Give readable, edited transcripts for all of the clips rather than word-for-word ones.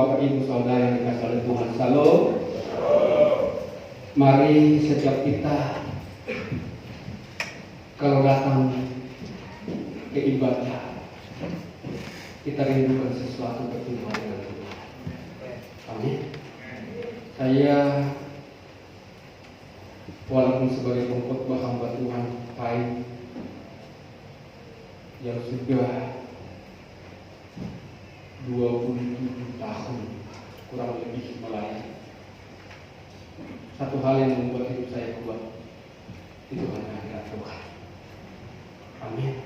Bapak Ibu Saudara yang dikasihi oleh Tuhan. Salam. Mari setiap kita kalau datang ke ibadah, kita rindukan sesuatu berjumpa dengan Tuhan. Amin. Saya walaupun sebagai pengkhotbah hamba Tuhan Pai yang sudah 27 tahun kurang lebih melayani, satu hal yang membuat hidup saya kuat itu hanya hadirat Tuhan. Amin.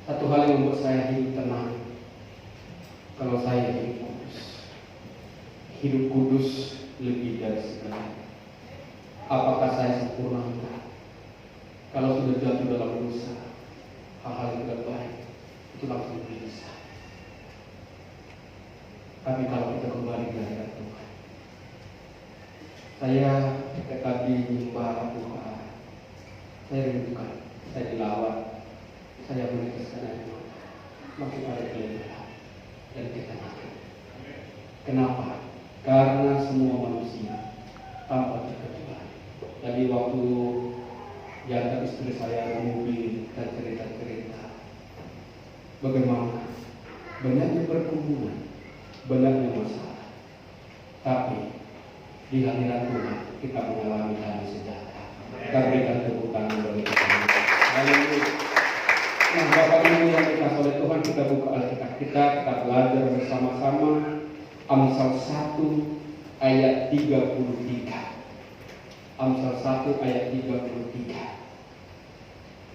Satu hal yang membuat saya hidup tenang, kalau saya hidup kudus. Hidup kudus lebih dari segalanya. Apakah saya sempurna? Enggak. Kalau sudah jatuh dalam dosa, hal-hal yang tidak baik itu langsung bisa. Tapi kalau kita kembali ke hadirat Tuhan, saya tadi menyembah Tuhan, saya rindukan, saya dilawat, saya meneteskan air mata, makin ada kelebihan dan kita makin. Kenapa? Karena semua manusia tanpa terkecuali. Jadi waktu diantar istri saya ke mobil dan cerita-cerita bagaimana banyaknya perkumpulan, banyaknya masalah, tapi di hadirat Tuhan kita mengalami damai sejahtera. Kita berikan tepuk tangan bagi Tuhan. Haleluya. Nah, Bapak Ibu yang dikasihi oleh Tuhan, kita buka Alkitab kita belajar bersama-sama Amsal 1 ayat 33. Amsal 1 ayat 33.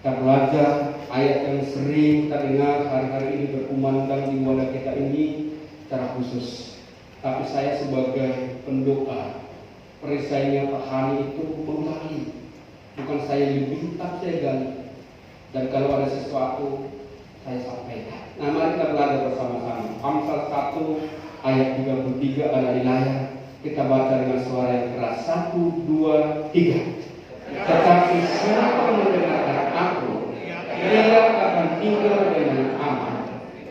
Kita belajar ayat yang sering kita dengar hari-hari ini berkumandang di wadah kita ini secara khusus. Tapi saya sebagai pendoa, perisainya Pak Hani itu menggali, bukan saya lebih, tapi saya gali. Dan kalau ada sesuatu saya sampaikan. Nah, mari kita belajar bersama-sama. Amsal 1 ayat 33 ada di layar. Kita baca dengan suara yang keras. 1, 2, 3. Tetapi siapa mendengarkan aku, dia akan tinggal dengan aman,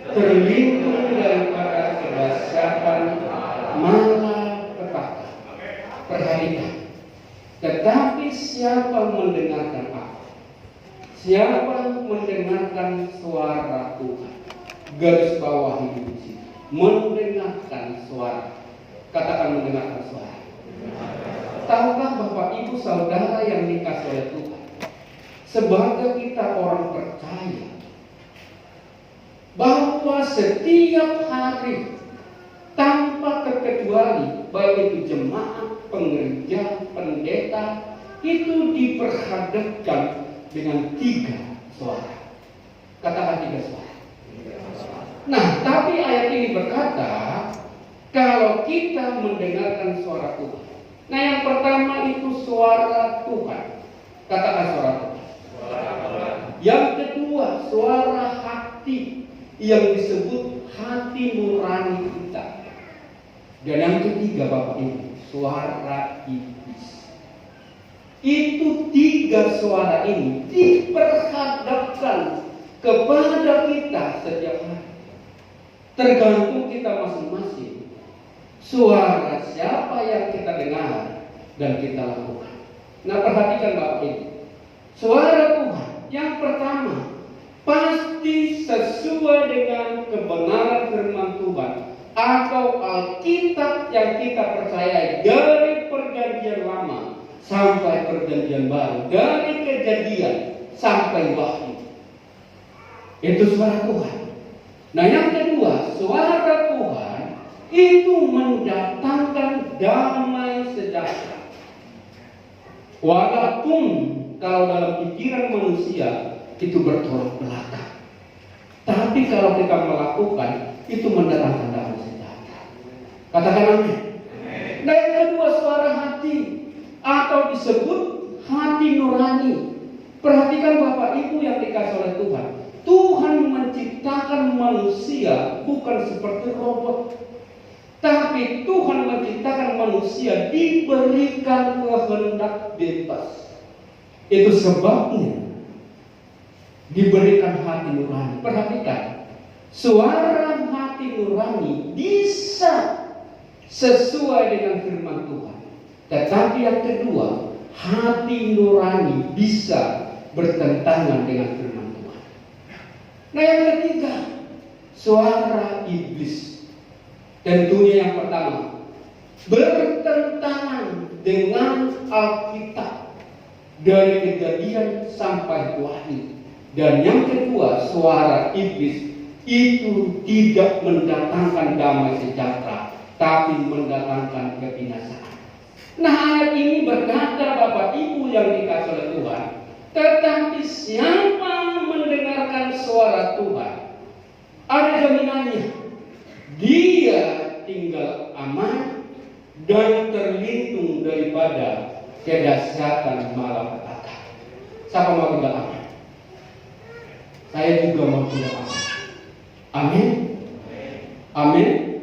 terlindung daripada kedahsyatan malapetaka. Perhatikan. Tetapi siapa mendengarkan aku, siapa mendengarkan suara Tuhan, garis bawah di sini, mendengarkan suara. Katakan mendengarkan suara. Tahukah Bapak Ibu Saudara yang dikasihi oleh Tuhan, sebagai kita orang percaya bahwa setiap hari tanpa terkecuali, baik itu jemaat, pengerja, pendeta, itu diperhadapkan dengan 3 suara. Katakan 3 suara. Nah, tapi ayat ini berkata, kalau kita mendengarkan suara Tuhan. Nah, yang pertama itu suara Tuhan. Katakan suara Tuhan. Yang kedua, suara hati yang disebut hati nurani kita. Dan yang ketiga, Bapak Ibu, suara iblis. Itu 3 suara ini diperhadapkan kepada kita setiap hari. Tergantung kita masing-masing. Suara siapa yang kita dengar dan kita lakukan. Nah, perhatikan Bapak Ibu. Suara Tuhan yang pertama pasti sesuai dengan kebenaran firman Tuhan atau Alkitab yang kita percayai dari perjanjian lama sampai perjanjian baru, dari kejadian sampai wahyu. Itu suara Tuhan. Nah, yang kedua, suara Tuhan itu mendatangkan damai sejahtera. Walaupun kalau dalam pikiran manusia itu bertolak belakang, tapi kalau kita melakukan itu mendatangkan damai sejahtera. Katakan amin. Nah, yang kedua, suara hati atau disebut hati nurani. Perhatikan Bapak Ibu yang dikasihi oleh Tuhan. Tuhan menciptakan manusia bukan seperti robot. Tapi Tuhan menciptakan manusia diberikan kehendak bebas. Itu sebabnya diberikan hati nurani. Perhatikan, suara hati hati nurani bisa sesuai dengan firman Tuhan. Tetapi yang kedua, hati nurani bisa bertentangan dengan firman Tuhan. Nah yang ketiga, suara iblis. Tentunya yang pertama, bertentangan dengan Alkitab dari Kejadian sampai Wahyu. Dan yang kedua, suara iblis itu tidak mendatangkan damai sejahtera, tapi mendatangkan kebinasaan. Nah ayat ini berkata Bapak Ibu yang dikasihi oleh Tuhan, tetapi siapa mendengarkan suara Tuhan, ada jaminannya, dia tinggal aman dan terlindung daripada kedahsyatan malapetaka. Siapa mau tinggal aman? Saya juga mau tinggal aman. Amin. Amin.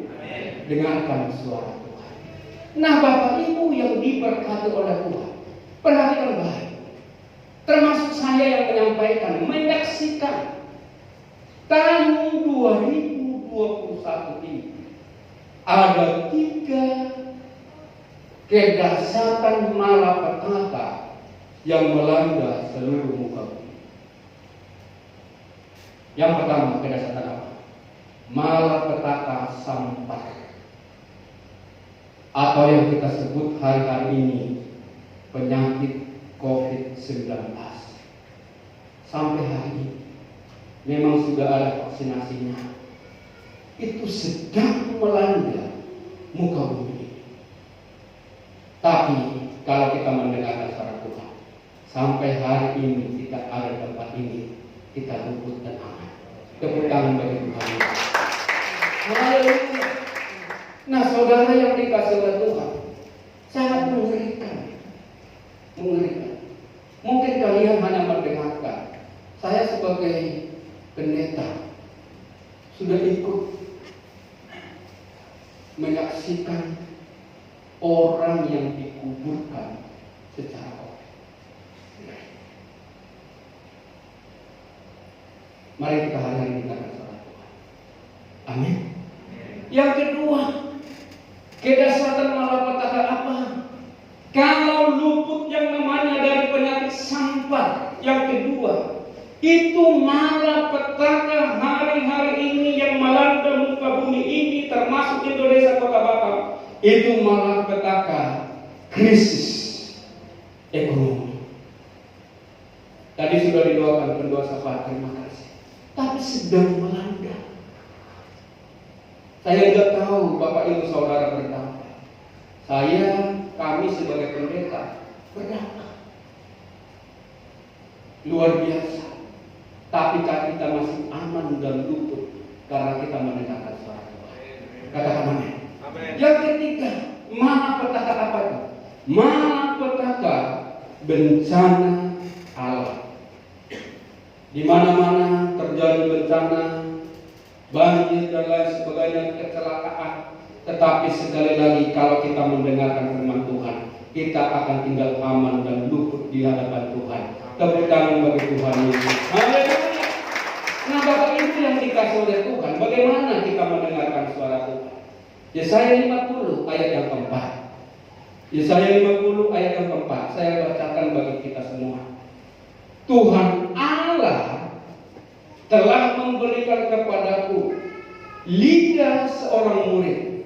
Dengarkan suara Tuhan. Nah Bapak Ibu yang diberkati oleh Tuhan, perhatikan baik. Termasuk saya yang menyampaikan, menyaksikan tahun 2021 ini ada 3 kedahsyatan malapetaka yang melanda seluruh muka bumi. Yang pertama, kedahsyatan apa? Malapetaka sampar, atau yang kita sebut hari-hari ini penyakit COVID-19. Sampai hari ini memang sudah ada vaksinasinya. Itu sedang melanda muka bumi. Tapi kalau kita mendengarkan suara Tuhan, sampai hari ini tidak ada tempat ini kita luput dan aman. Tepuk tangan bagi Tuhan. Haleluya. Nah saudara yang dikasihi oleh Tuhan, sangat mengerikan. Mengerikan. Mungkin kalian hanya mendengarkan. Saya sebagai pendeta sudah ikut menyaksikan orang yang dikuburkan secara COVID. Mari kita hari-hari dengarkan suara Tuhan. Amin. Yang kedua, kedahsyatan malapetaka apa? Kalau luput yang namanya dari penyakit sampar. Yang kedua, itu malapetaka hari-hari ini yang melanda muka bumi ini, termasuk Indonesia kota Batam. Itu malapetaka krisis ekonomi. Tadi sudah didoakan pendua sahabat, terima kasih. Tapi sedang melanda. Saya tidak tahu Bapak Ibu Saudara berapa. Kami sebagai pendeta berapa luar biasa. Tapi kita masih aman dan luput karena kita mendengarkan suara Tuhan. Katakan amin. Yang ketiga, malapetaka apa itu? Malapetaka bencana alam. Di mana-mana terjadi bencana, banjir dan lain sebagainya, kecelakaan. Tetapi sekali lagi kalau kita mendengarkan firman Tuhan, kita akan tinggal aman dan luput di hadapan Tuhan. Tepuk tangan bagi Tuhan Yesus. Haleluya. Nah Bapak Ibu yang dikasihi oleh Tuhan, bagaimana kita mendengarkan suara Tuhan? Yesaya 50 ayat yang keempat. Yesaya 50 ayat yang keempat. Saya bacakan bagi kita semua. Tuhan Allah telah memberikan kepadaku lidah seorang murid,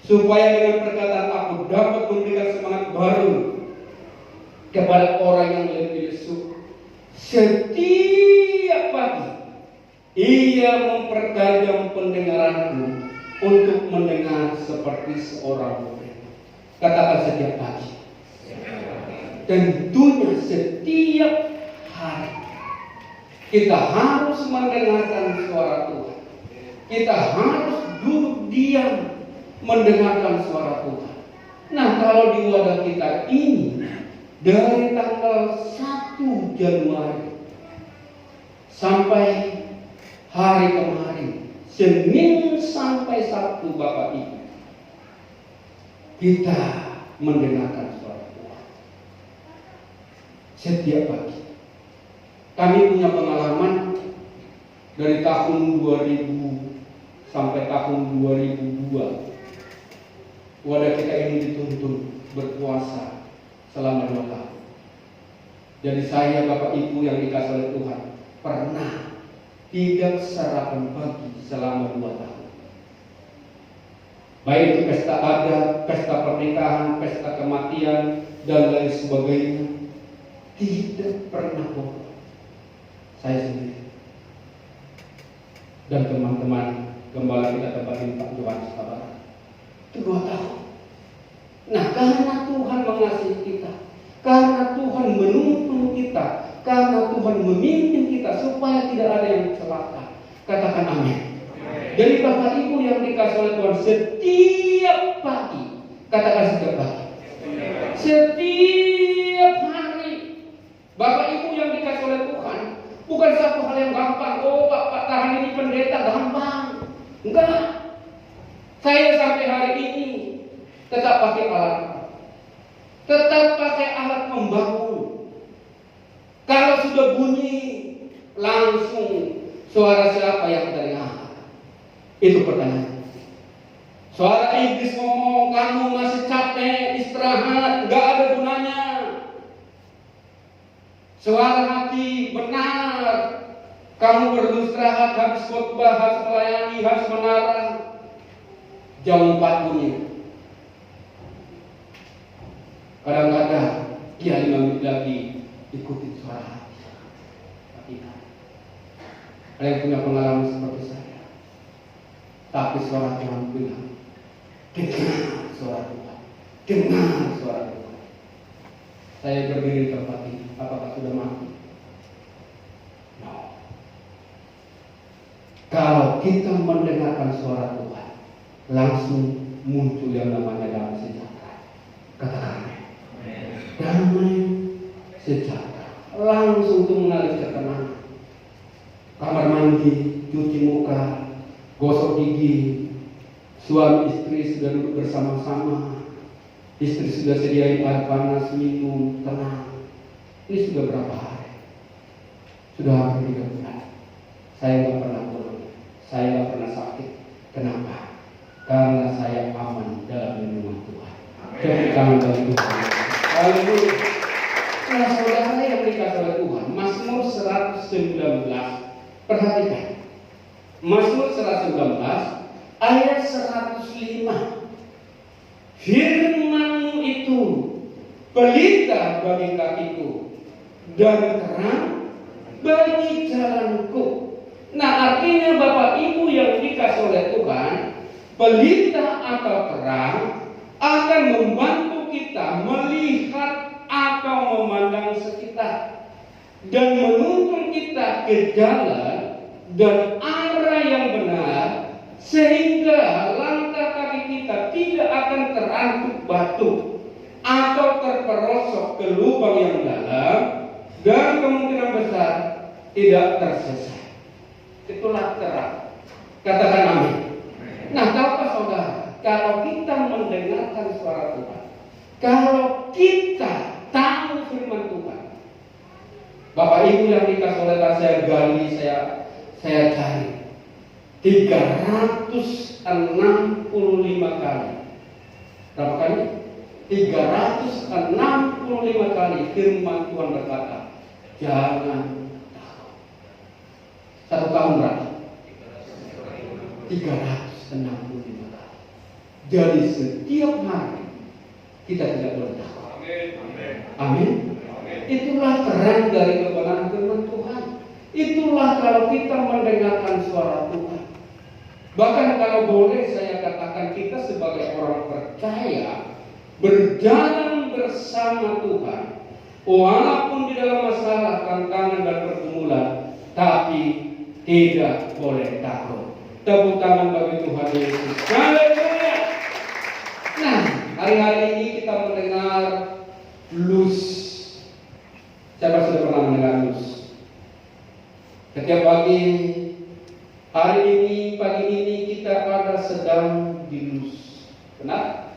supaya dengan perkataan aku dapat memberikan semangat baru kepada orang yang lebih lesu. Setiap pagi ia mempertajam pendengaranku untuk mendengar seperti seorang murid. Katakan setiap pagi. Tentunya setiap hari kita harus mendengarkan suara Tuhan. Kita harus duduk diam mendengarkan suara Tuhan. Nah kalau di wadah kita ini dari tanggal 1 Januari sampai hari kemarin, Senin sampai Sabtu Bapak Ibu, kita mendengarkan suara Tuhan setiap pagi. Kami punya pengalaman dari tahun 2011 sampai tahun 2002. Wadah kita ini dituntun berpuasa selama 2 tahun. Jadi saya, Bapak Ibu yang dikasih oleh Tuhan, pernah tidak sarapan pagi selama 2 tahun. Baik itu pesta adat, pesta pernikahan, pesta kematian, dan lain sebagainya, tidak pernah bolong. Saya sendiri dan teman-teman gembala kita tempatin Pak Yohanes Sabara itu 2 tahun. Nah, karena Tuhan mengasihi kita, karena Tuhan menuntun kita, karena Tuhan memimpin kita supaya tidak ada yang celaka. Katakan amin. Jadi Bapak Ibu yang dikasih oleh Tuhan, setiap pagi, katakan setiap pagi, setiap hari, Bapak Ibu yang dikasih oleh Tuhan, bukan satu hal yang gampang. Oh Pak tahan ini pendeta, gampang. Enggak. Saya sampai hari ini tetap pakai alat, tetap pakai alat pembangun. Kalau sudah bunyi, langsung suara siapa yang terdengar? Itu pertanyaan. Suara iblis ngomong, kamu masih capek, istirahat, gak ada gunanya. Suara hati, benar, kamu perlu istirahat, habis khotbah, harus melayani, harus menara. Jam 4 bunyi. Kadang-kadang dia 5 menit lagi ikuti suara hati. Ada yang punya pengalaman seperti saya. Tapi suara Tuhan bilang, dengar suara Tuhan, dengar suara Tuhan. Saya berdiri di tempat ini, apakah sudah mati? No. Kalau kita mendengarkan suara Tuhan, langsung muncul yang namanya damai sejahtera. Katakan damai sejahtera. Langsung itu mengalir ketenangan. Kamar mandi, cuci muka, gosok gigi, suami istri sudah duduk bersama-sama, istri sudah sediain air panas, minum, tenang. Ini sudah berapa hari? Sudah hampir 3 bulan. Saya nggak pernah pulang, saya nggak pernah sakit. Kenapa? Karena saya aman dalam lindungan Tuhan. Tepuk tangan bagi Tuhan. Haleluya. Nah, saudara yang dikasih oleh Tuhan, Mazmur 119. Perhatikan. Mazmur 119 ayat 105. Firman-Mu itu pelita bagi kakiku dan terang bagi jalanku. Nah, artinya Bapak Ibu yang dikasih oleh Tuhan, pelita atau terang akan membantu kita melihat atau memandang sekitar dan menuntun kita ke jalan dan arah yang benar, sehingga langkah kaki kita tidak akan terangkut batu atau terperosok ke lubang yang dalam, dan kemungkinan besar tidak tersesat. Itulah terang. Katakan amin. Nah, tahukah saudara, kalau kita mendengarkan suara Tuhan, kalau kita tahu firman Tuhan, Bapak Ibu yang dikasih oleh Tuhan, saya gali, saya cari 365 kali. Berapa kali? 365 kali firman Tuhan berkata, jangan takut. 1 tahun berapa? 365 kali. Jadi setiap hari kita tidak boleh takut. Amin. Itulah terang dari kebenaran firman Tuhan. Itulah kalau kita mendengarkan suara Tuhan. Bahkan kalau boleh saya katakan, kita sebagai orang percaya berjalan bersama Tuhan, walaupun di dalam masalah, tantangan dan pergumulan, tapi tidak boleh takut. Tepuk tangan bagi Tuhan Yesus. Haleluya. Nah, hari-hari ini kita mendengar blues. Siapa sudah pernah mendengar blues? Setiap pagi, hari ini, pagi ini kita pada sedang di blues. Benar?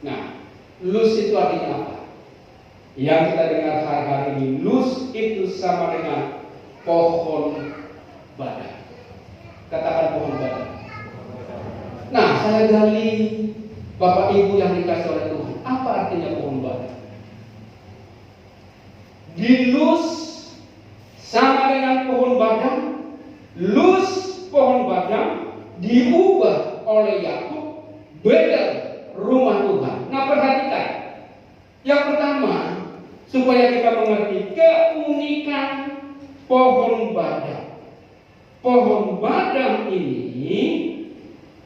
Nah, blues itu artinya apa? Yang kita dengar hari-hari ini, blues itu sama dengan pohon badan. Katakan pohon badan. Nah, saya gali, Bapak Ibu yang dikasih oleh Tuhan, apa artinya pohon badang? Dilus sama dengan pohon badang, lus pohon badang diubah oleh Yakub Bedel rumah Tuhan. Nah, perhatikan. Yang pertama, supaya kita mengerti keunikan pohon badang. Pohon badang ini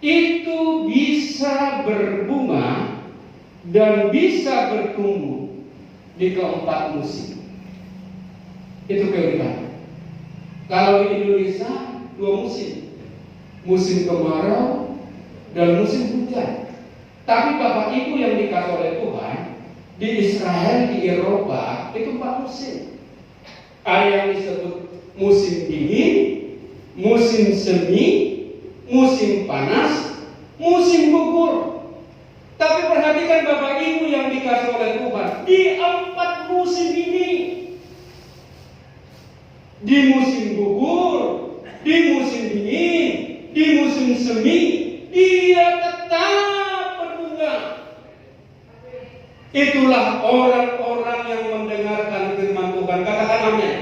itu bisa berbunga dan bisa bertumbuh di keempat musim. Itu keunikan. Kalau di Indonesia 2 musim, musim kemarau dan musim hujan. Tapi Bapak Ibu yang dikasih oleh Tuhan, di Israel, di Eropa itu 4 musim. Ada yang disebut musim dingin, musim semi, musim panas, musim gugur. Tapi perhatikan Bapak Ibu yang dikasih oleh Tuhan, di 4 musim ini, di musim gugur, di musim dingin, di musim semi, dia tetap berbunga. Itulah orang-orang yang mendengarkan firman Tuhan. Katakan amin.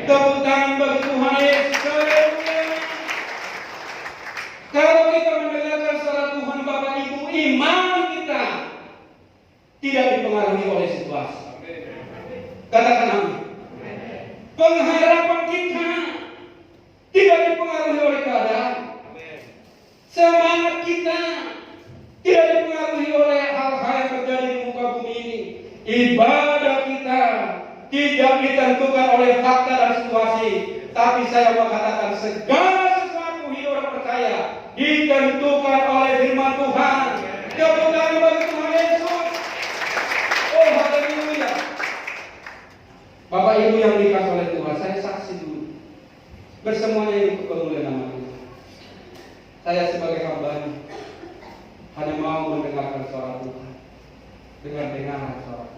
Tepuk tangan bagi Tuhan Yesus. Kalau kita mendengarkan suara Tuhan Bapak Ibu, iman kita tidak dipengaruhi oleh situasi. Katakan amin. Pengharapan kita tidak dipengaruhi oleh keadaan. Semangat kita tidak dipengaruhi oleh hal-hal yang terjadi di muka bumi ini. Ibadah kita tidak ditentukan oleh fakta dan situasi. Tapi saya mau katakan segala sesuatu hidup orang percaya ditentukan oleh firman Tuhan. Tepuk tangan bagi Tuhan Yesus. Oh, haleluya. Bapak Ibu yang dikasih oleh Tuhan, saya saksi dulu. Bersemuanya untuk kemuliaan nama Tuhan. Saya sebagai hamba-Nya hanya mau mendengarkan suara Tuhan. Dengar suara Tuhan.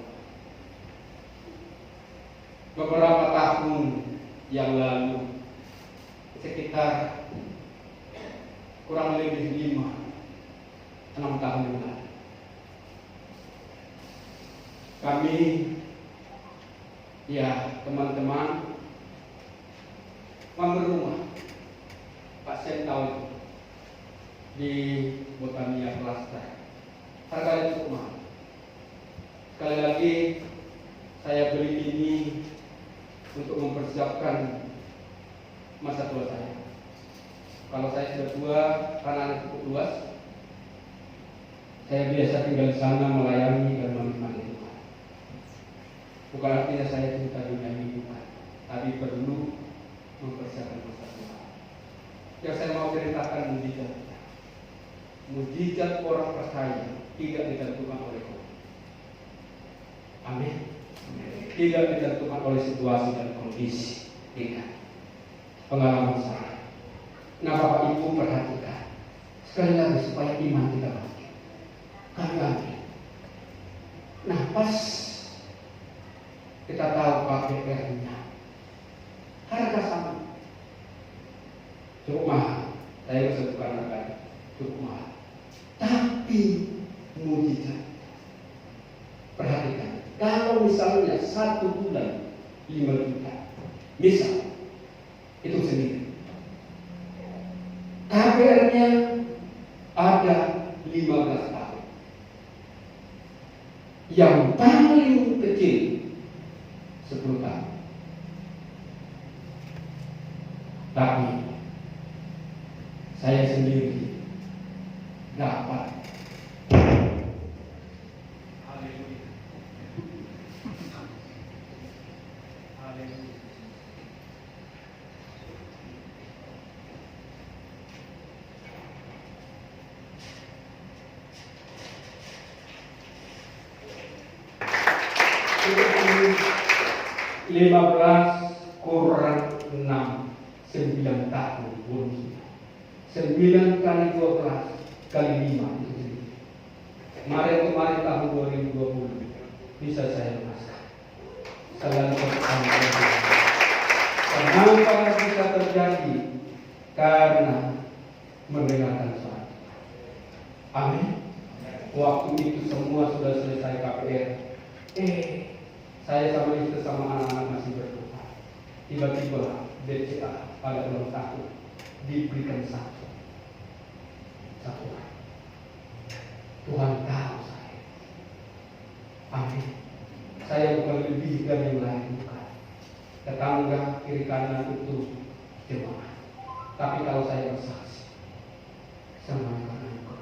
Beberapa tahun yang lalu, sekitar kurang lebih 5-6 tahun yang lalu, kami, teman-teman mampir rumah Pak Sen tahu di Botania Plaza. Harganya cukup mahal. Sekali lagi saya beli ini untuk mempersiapkan masa tua saya. Kalau saya sudah tua, anak cukup luas, saya biasa tinggal di sana melayani dan menikmati Tuhan. Bukan artinya saya cinta dunia ini, bukan, tapi perlu mempersiapkan masa tua. Yang saya mau ceritakan mujizat orang percaya tidak ditentukan oleh Tuhan. Amin. Tidak ditentukan oleh situasi dan kondisi. Tidak. Pengalaman saya. Nah, Bapak Ibu perhatikan sekali lagi supaya iman kita bangkit. Kami ambil. Nah, pas kita tahu KPR-nya harga sama, cukup mahal. Saya bisa bukan harganya, cukup mahal. Tapi mujizat. Perhatikan, kalau misalnya 1 bulan 5 juta, misal itu sendiri, KPR-nya ada 15 tahun. Yang paling kecil 10 tahun. Tapi saya sendiri dapat. Haleluya. Haleluya. Itu 15 kurang 6, 9 tahun bonusnya. 9 kali 12 kali 5 itu sendiri. Kemarin tahun 2020 bisa saya luaskan. Segala sesuatu. Kenapa bisa terjadi? Karena mendengarkan suara. Amin. Waktu itu semua sudah selesai KPR. Saya sama istri sama anak-anak masih berdoa. Tiba-tiba BCA ada orang takut diberikan satu orang. Tuhan tahu saya. Amin. Saya bukan lebih dari yang lain, bukan. Tetangga kiri kanan itu jemaat. Tapi kalau saya bersaksi, semuanya karena Engkau.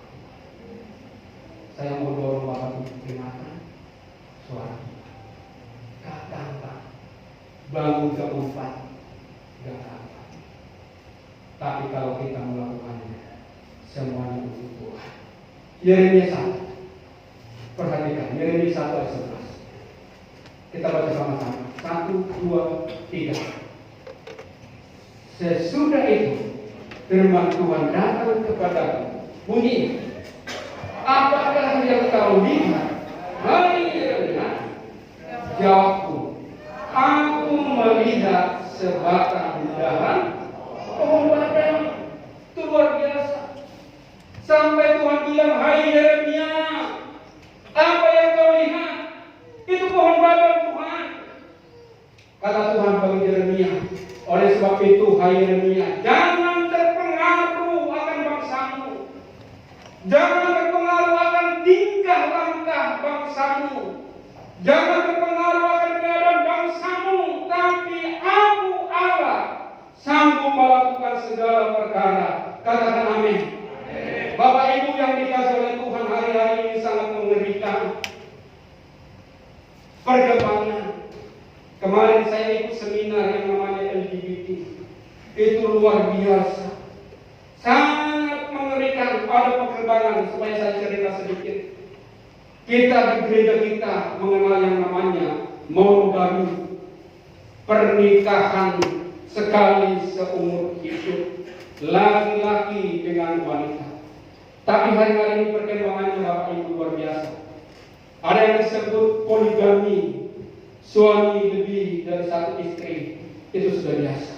Saya mau dorong Bapak untuk peringatan suara Tuhan. Gak gampang. Bangun jam 4, gak gampang. Tapi kalau kita melakukannya, semuanya untuk Tuhan. Yeremia 1. Perhatikan, Yeremia 1 ayat 11. Kita baca sama-sama. 1, 2, 3. Sesudah itu firman Tuhan datang kepadaku, bunyi, apakah yang kau lihat? Hai Yeremia. Jawabku, aku melihat sebatang dahan pohon badang. Itu luar biasa. Sampai Tuhan bilang, hai Yeremia, apa yang kau lihat? Itu pohon badang Tuhan. Kata Tuhan bagi Yeremia, oleh sebab itu hai Yeremia, jangan terpengaruh akan bangsamu. Jangan terpengaruh akan tingkah langkah bangsamu. Jangan terpengaruh akan keadaan bangsamu. Tapi aku Allah sanggup melakukan segala perkara. Katakan amin. Bapak Ibu yang dikasihi oleh Tuhan, hari-hari ini sangat mengerikan. Perkembangan. Kemarin saya ikut seminar yang namanya LGBT. Itu luar biasa. Sangat mengerikan. Ada perkembangan. Supaya saya cerita sedikit. Kita di gereja kita mengenal yang namanya monogami. Pernikahan sekali seumur hidup. Laki-laki dengan wanita. Tapi hari-hari ini perkembangannya Bapak Ibu luar biasa. Ada yang disebut poligami. Suami lebih dari satu istri. Itu sudah biasa.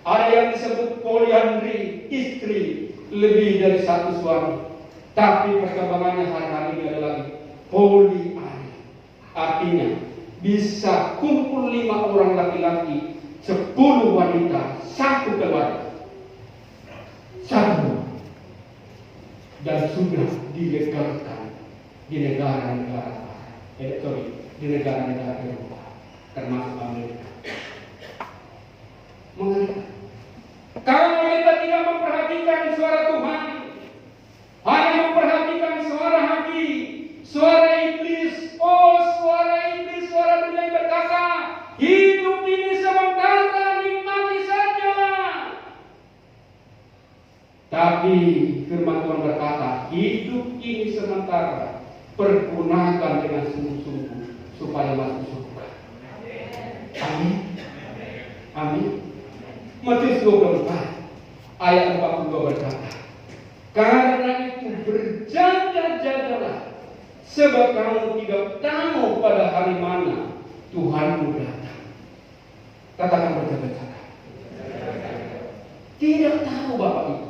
Ada yang disebut poliandri. Istri lebih dari satu suami. Tapi perkembangannya hari-hari ini ada lagi poliandri. Artinya bisa kumpul 5 orang laki-laki, 10 wanita, 1 keluarga. 1. Dan sudah dilegalkan di negara-negara di negara-negara Eropa, termasuk Amerika. Mengapa? Kalau kita tidak memperhatikan suara Tuhan, hanya memperhatikan suara hati, suara iblis. Suara iblis, suara dunia yang berkata, hidup ini sementara, nikmati saja. Tapi firman Tuhan berkata, hidup ini sementara, pergunakan dengan sungguh-sungguh supaya masuk surga. Amin. Amin. Matius 24 ayat 42 berkata, karena itu berjaga-jagalah, sebab kamu tidak tahu pada hari mana Tuhanmu datang. Katakan berjaga-jaga. Tidak tahu Bapak Ibu.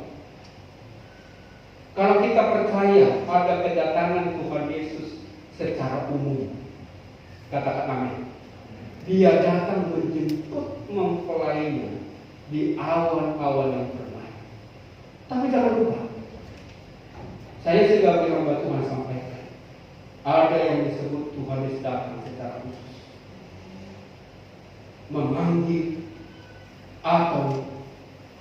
Kalau kita percaya pada kedatangan Tuhan Yesus secara umum, katakan amin. Dia datang menjemput mempelainya di awan-awan yang permai. Tapi jangan lupa, saya sebagai hamba Tuhan sampaikan, ada yang disebut Tuhan Yesus datang secara khusus, memanggil, atau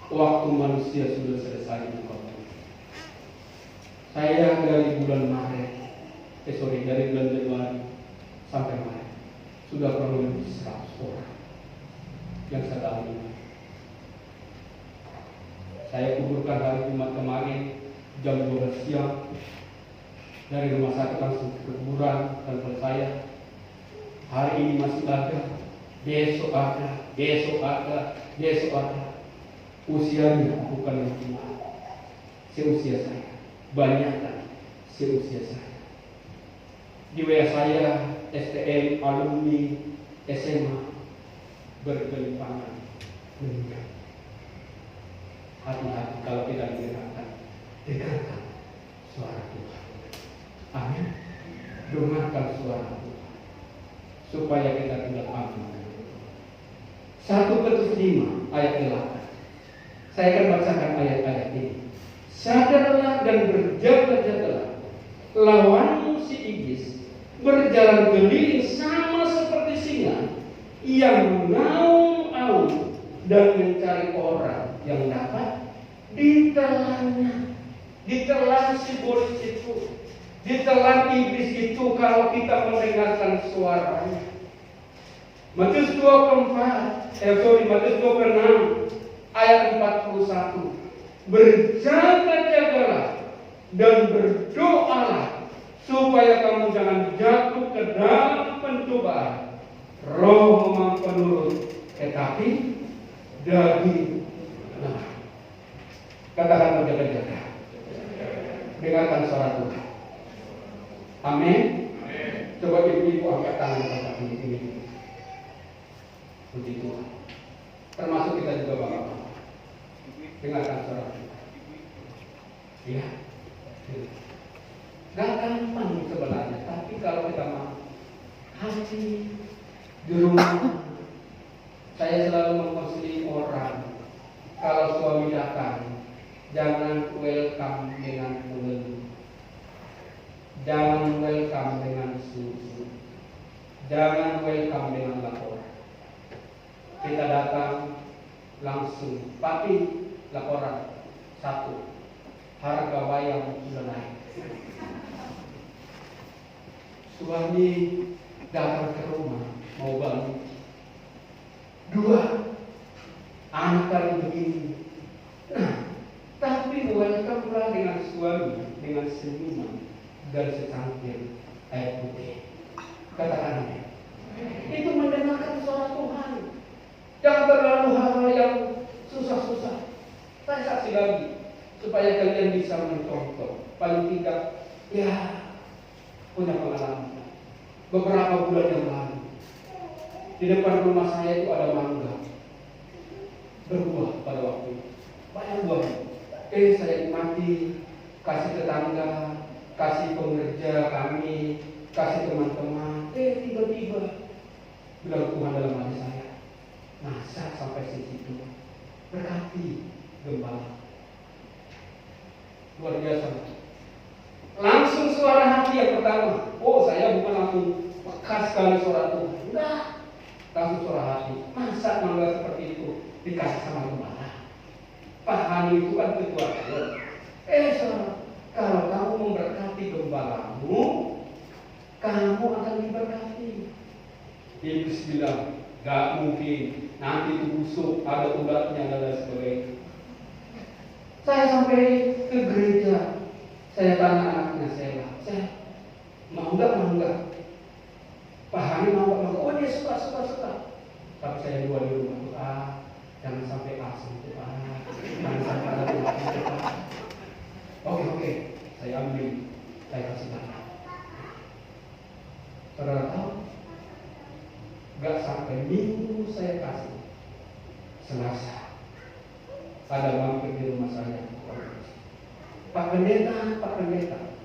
waktu manusia sudah selesai mengkotor. Saya dari bulan Maret, dari bulan Januari sampai Maret sudah kurang lebih 100 orang yang saya layani. Saya kuburkan hari Jumat kemarin jam 12 siang dari rumah sakit langsung ke kuburan kantor saya. Hari ini masih ada, besok ada, besok ada, besok ada. Usianya bukan yang cuma seusia saya. Banyakkan seusia saya. Di WA saya STM, alumni SMA bergelimpangan meninggal. Hati-hati kalau kita digerakkan, dekatkan suara Tuhan. Amin. Dengarkan suara Tuhan supaya kita tidak aman. 1 Petrus 5 ayat 8. Saya akan bacakan ayat-ayat ini. Sadarlah dan berjaga-jagalah, lawanmu si iblis berjalan keliling sama seperti singa yang mengaum-aum dan mencari orang yang dapat ditelannya. Ditelan si iblis itu, ditelan iblis itu kalau kita mendengarkan suaranya. Matius 26 ayat 41. Berjaga-jagalah dan berdoalah supaya kamu jangan jatuh ke dalam pencobaan. Roh memang penurut, tetapi daging lemah. Katakan berjaga-jaga. Dengarkan suara Tuhan. Amin. Coba ibu-ibu angkat tangan pada ini. Puji Tuhan. Termasuk kita juga bapak-bapak. Dengarkan suara Tuhan. Ya. Gak gampang sebenarnya, tapi kalau kita mau hati di rumah, saya selalu mengkonsili orang. Kalau suami datang, jangan welcome dengan mengeluh, jangan welcome dengan susu, jangan welcome dengan laporan. Kita datang langsung, tapi laporan 1, harga wayang sudah naik. Suami datang ke rumah mau balik. 2, anak kali begini. Tapi welcome-lah dengan suami dengan senyuman dan secangkir air putih. Katakan amin. Itu mendengarkan suara Tuhan. Jangan terlalu hal-hal yang susah-susah. Saya saksi lagi supaya kalian bisa mencontoh. Paling tidak, ya punya pengalaman. Beberapa bulan yang lalu, di depan rumah saya itu ada mangga berbuah pada waktu itu. Banyak buah. Saya nikmati, kasih tetangga, kasih pengerja kami, kasih teman-teman. Tiba-tiba bilang Tuhan dalam hati saya, masa sampai situ, berkati gembala. Luar biasa. Langsung suara hati yang pertama. Oh, saya bukan langsung bekas sekali suara Tuhan. Enggak. Langsung suara hati. Masa mangga seperti itu dikasih sama gembala? Pak Hani itu kan ketua RW. Kalau kamu memberkati gembalamu, kamu akan diberkati. Iblis bilang, gak mungkin. Nanti itu busuk, ada ulatnya dan lain sebagainya. Saya sampai ke gereja. Saya tanya anaknya saya mau enggak? Pak Hani mau enggak? Oh, dia suka. Tapi saya dua di rumah. Jangan sampai asing itu, jangan sampai ada ulatnya itu, Pak. Oke, saya ambil, saya kasih makan. Saudara tahu? Gak sampai minggu saya kasih. Selasa ada mampir di rumah saya. Pak Pendeta.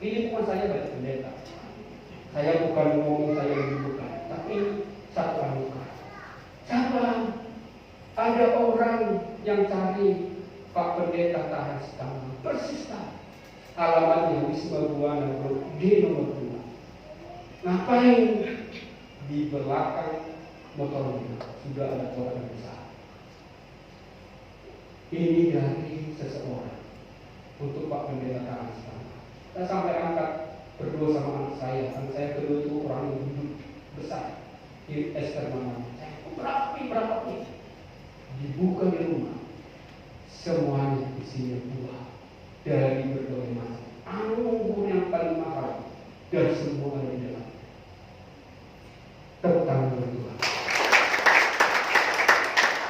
Ini bukan saya bagi pendeta. Saya bukan ngomong saya bukan, tapi satu anugerah. Siapa? Ada orang yang cari Pak Pendeta tahan setengah. Persis tak? Alamatnya Wisma Buana Blok D nomor 2. Ngapain? Di belakang motornya sudah ada orang yang besar. Ini dari seseorang untuk Pak Pendeta tahan setengah. Saya sampai angkat berdua sama anak saya. Anak saya kedua itu orang yang hidup besar di Esther Mama. Berapa nih? Dibuka di rumah, semuanya isinya buah dari berbagai macam. Anggur yang paling mahal dan semua ada di dalam. Tepuk tangan berdua.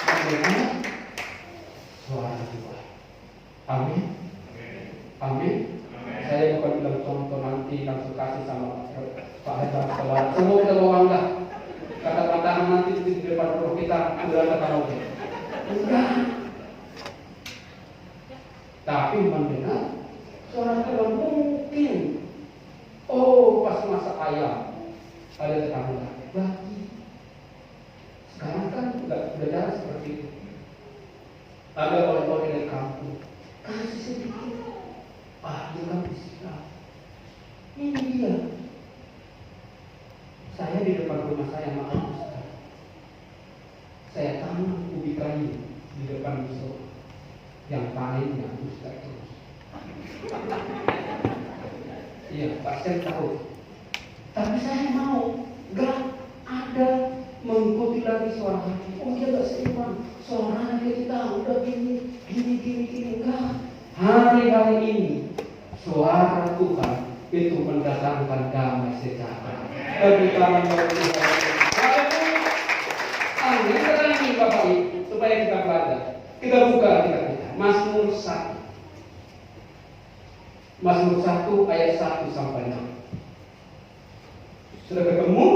Mendengar suara Tuhan. Amin. Saya bukan bilang contoh nanti langsung kasih sama Pak Haji Sekolah. Semua kita bawa enggak. Kata-kata nanti di depan roh kita ada karaoke. Enggak. Tapi mendengar suara Tuhan mungkin penting. Oh, pas masak ayam ada tetangga bagi. Sekarang kan udah jarang seperti itu. Ada oleh-oleh dari kampung, kasih sedikit. Dia kan bisa. Ini dia. Saya di depan rumah saya makan Ustaz. Saya tanam ubi kayu di depan musola. Yang panennya Ustaz terus. Iya, pasien tahu. Tapi saya mau, gak ada mengikuti lagi suara hati. Oh dia gak seimbang, suaranya kita udah gini, enggak. Hari-hari ini suara Tuhan itu mendatangkan damai sejahtera. Bagi kami dari Tuhan. Sekarang ini Bapak Ibu, supaya kita belajar. Kita buka kita. Mazmur 1. Mazmur 1 ayat 1 sampai 6. Sudah ketemu?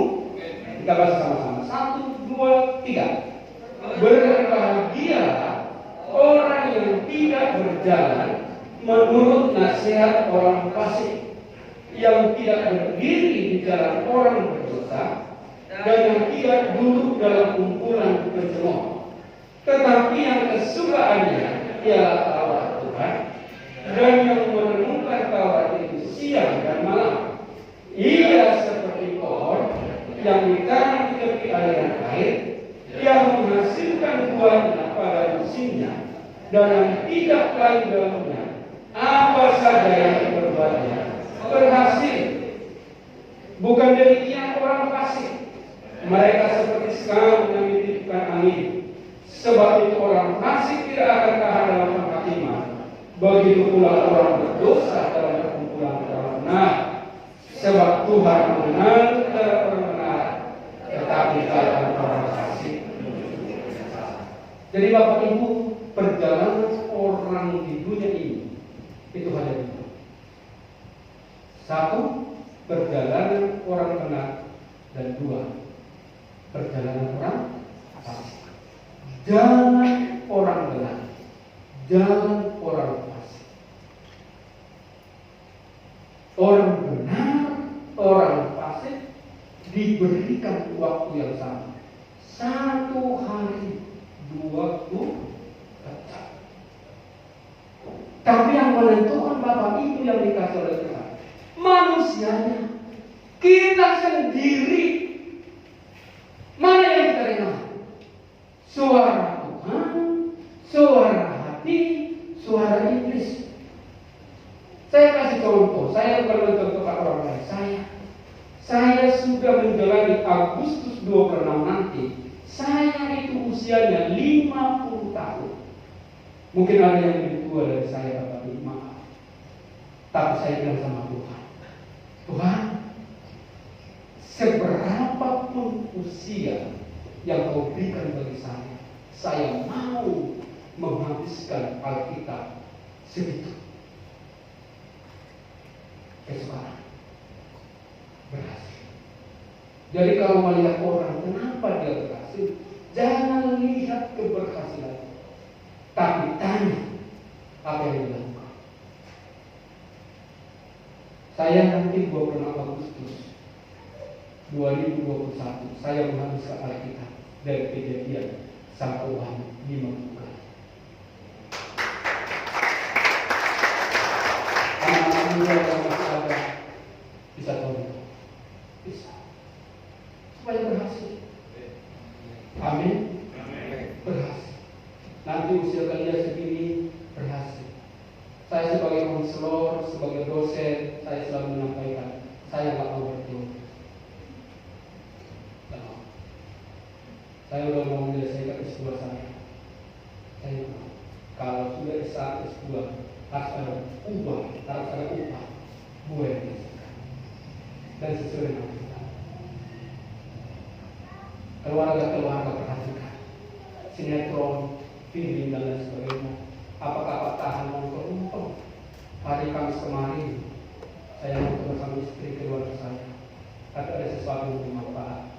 Kita baca sama-sama. 1, 2, 3. Berbahagia orang yang tidak berjalan menurut nasihat orang fasik, yang tidak berdiri di jalan orang berdosa, dan yang tidak duduk dalam kumpulan pencemooh. Tetapi yang kesukaannya ialah Taurat Tuhan, dan yang merenungkan Taurat itu siang dan malam. Ia seperti pohon yang ditanam di tepi aliran air, yang menghasilkan buahnya pada musimnya, dan yang tidak lain daunnya. Apa saja yang diperbuatnya berhasil. Bukan demikian orang fasik. Mereka seperti sekam yang ditiupkan angin. Sebab itu orang fasik tidak akan tahan dalam penghakiman. Begitu pula orang berdosa dalam perkumpulan orang benar. Sebab Tuhan mengenal orang benar, tetapi dalam orang fasik. Jadi Bapak Ibu, perjalanan orang di dunia ini itu hanya dua. 1, perjalanan orang benar, dan 2, perjalanan orang fasik. Jalan orang benar, jalan orang fasik. Orang benar, orang fasik diberikan waktu yang sama. 1 hari 20 detik. Tapi yang menentukan Bapak Ibu yang dikasih oleh Tuhan, manusianya, kita sendiri. Mana yang kita dengar? Suara Tuhan, suara hati, suara iblis. Saya kasih contoh. Saya bukan mencontohkan orang lain. Saya sudah menjalani Agustus 26 nanti. Saya itu usianya 50 tahun. Mungkin ada yang lebih tua dari saya, Bapak Ibu, maaf. Tapi saya bilang sama Tuhan, Tuhan, seberapapun usia yang Kau berikan bagi saya mau menghabiskan Alkitab segitu. Sekarang berhasil. Jadi kalau melihat orang, kenapa dia berhasil? Jangan lihat keberhasilan, tapi tanya apa yang dilakukan. Saya nanti 26 Agustus 2021 saya menghabiskan Alkitab dari Kejadian sampai Wahyu 50 kali. Anak-anak muda yang masih ada bisa contoh, bisa supaya berhasil. Amin. Berhasil. Nanti usia kalian segini berhasil. Saya sebagai konselor, sebagai dosen, saya selalu menyampaikan, saya nggak mau berdoa. Saya udah mau menyelesaikan S2 saya. Saya mau. Kalau sudah S1, S2 harus ada upah, gue yang menyelesaikan. Dan sesuai dengan kita. Keluarga perhatikan. Sinetron, film dan lain sebagainya. Apakah Pak tahan nonton? Hari Kamis kemarin saya nonton bersama istri keluarga saya. Tapi ada sesuatu yang bermanfaat.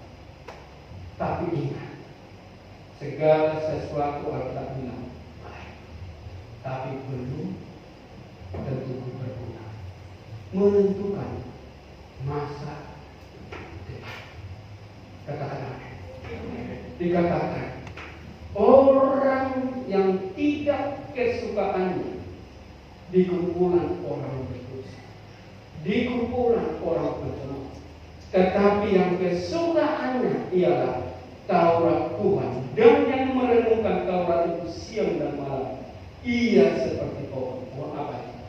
Tapi ingat, segala sesuatu Alkitab bilang baik, tapi belum tentu berguna. menentukan masa depan. Katakan amin. Dikatakan orang yang tidak kesukaannya di kumpulan orang berdosa, di kumpulan orang pencemooh, tetapi yang kesukaannya ialah Taurat Tuhan, dan yang merenungkan Taurat itu siang dan malam, ia seperti pohon apa itu?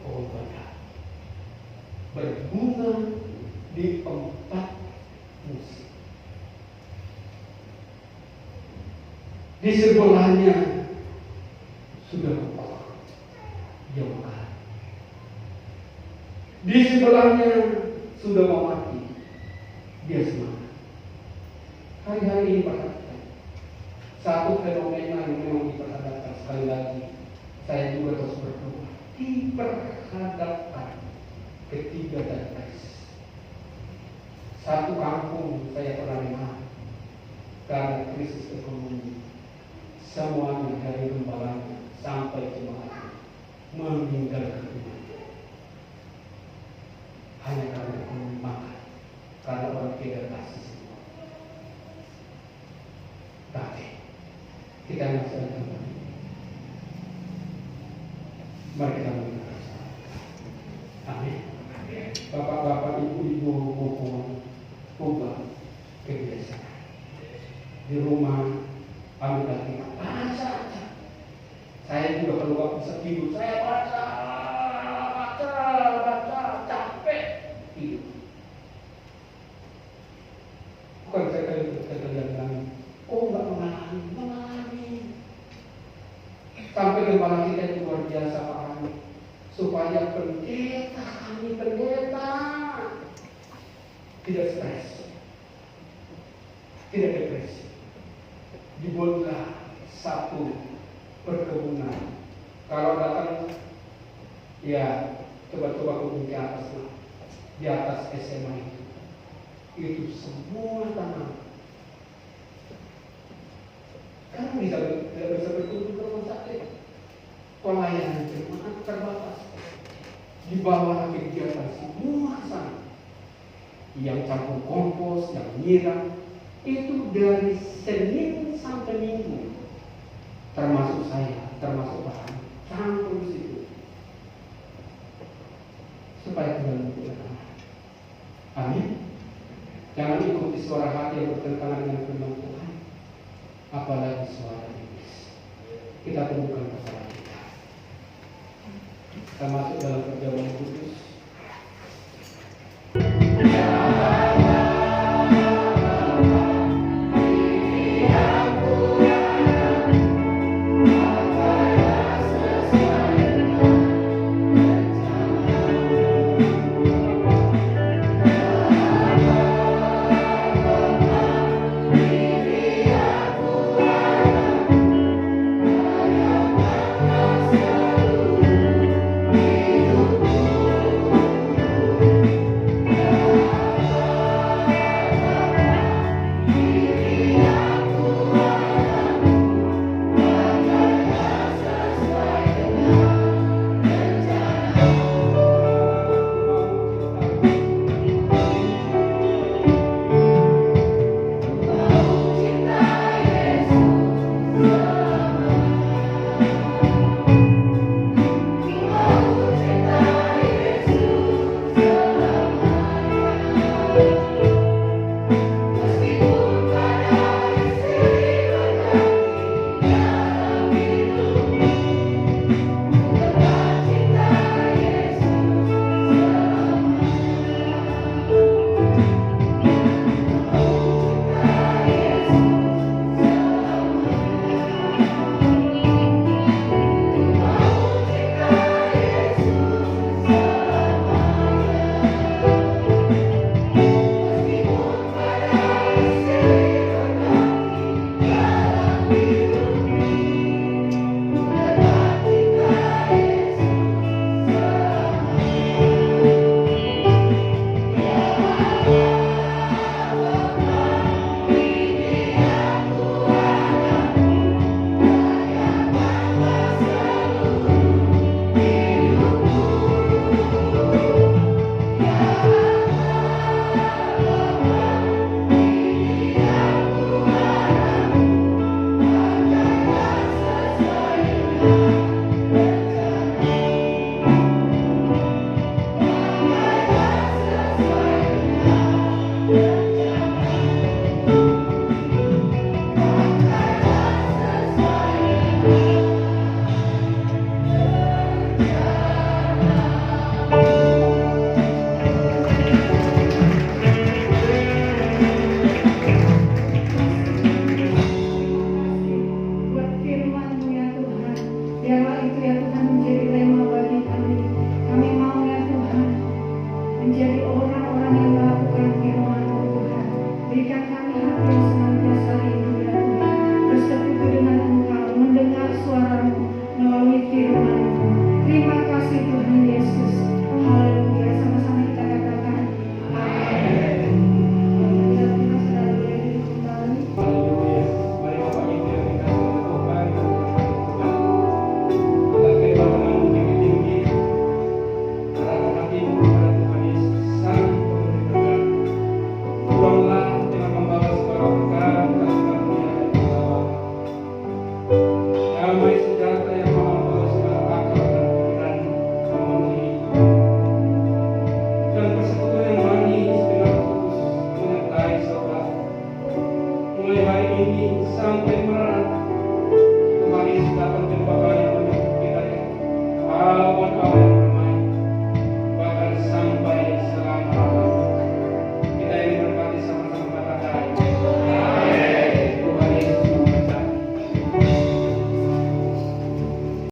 Pohon bada, berbunga di 4 musim. Di sebelahnya sudah mekar, dia mekar. Di sebelahnya sudah mau mati, dia semangat. Hari-hari ini perhatikan satu fenomena yang memang diperhadapkan. Sekali lagi saya juga terus berdoa, diperhadapkan ketiga dan krisis. Satu kampung saya pernah lihat karena krisis ekonomi, semuanya dari gembalanya sampai jemaatnya meninggalkan rumahnya hanya karena ekonomi, makan, karena orang tidak kasih semua. Tapi kita masih ada kembali. Mari kita mendengar. Amin. Bapak-bapak, ibu-ibu, mohon ubah kebiasaan. Di rumah ambil lagi baca. Saya juga kalau waktu tidur saya baca capek tidur. Bukan saya bilang, oh enggak mengalami. Sampai kepala kita itu luar biasa pahami, supaya pendeta tidak stres, tidak depresi. Dibuatlah satu perkebunan. Kalau datang, ya coba hubungi ke atas lah, di atas SMA itu semua tanah. Kan tidak bisa bertumbuh ke rumah sakit. Pelayanan jemaat terbatas. Di bawah kegiatan semua sana. Yang campur kompos, yang nyiram, itu dari Senin sampai Minggu. Termasuk saya, termasuk bahan, campur di situ. Supaya tidak menjadi. Amin. Jangan ikuti suara hati yang bertentangan dengan firman Tuhan, apalagi suara iblis. Kita temukan kesalahan kita. Kita masuk dalam perjamuan kudus.